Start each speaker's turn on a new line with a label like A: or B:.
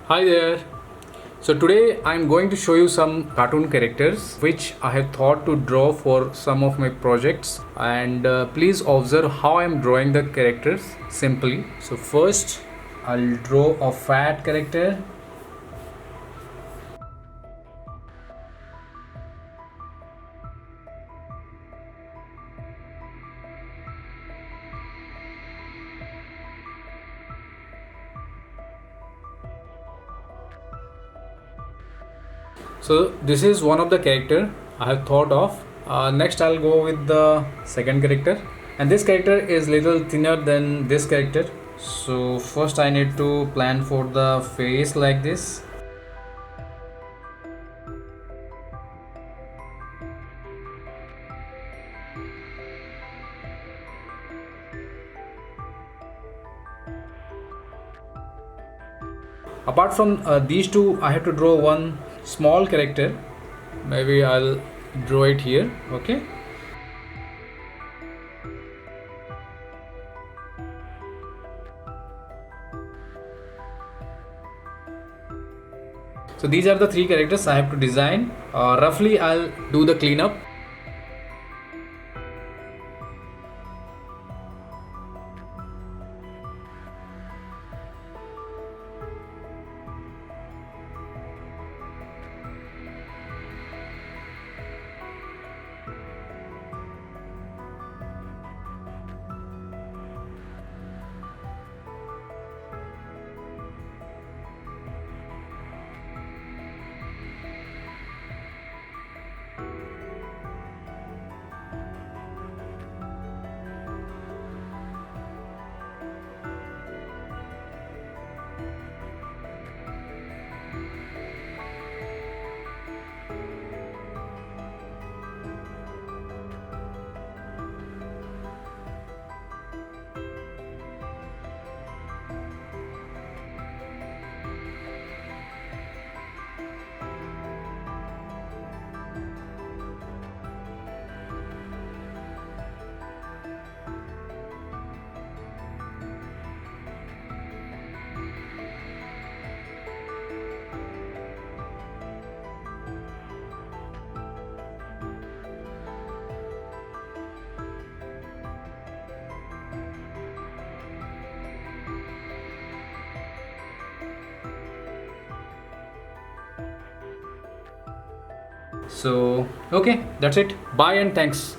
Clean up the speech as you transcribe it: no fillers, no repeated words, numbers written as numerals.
A: Hi there. So today I'm going to show you some cartoon characters which I have thought to draw for some of my projects, and please observe how I'm drawing the characters simply. So first I'll draw a fat character. So this is one of the character I have thought of. Next I'll go with the second character, and this character is little thinner than this character. So first I need to plan for the face like this. Apart from these two, I have to draw one small character. Maybe I'll draw it here. Okay. So these are the three characters I have to design. Roughly I'll do the cleanup. So okay, that's it. Bye and thanks.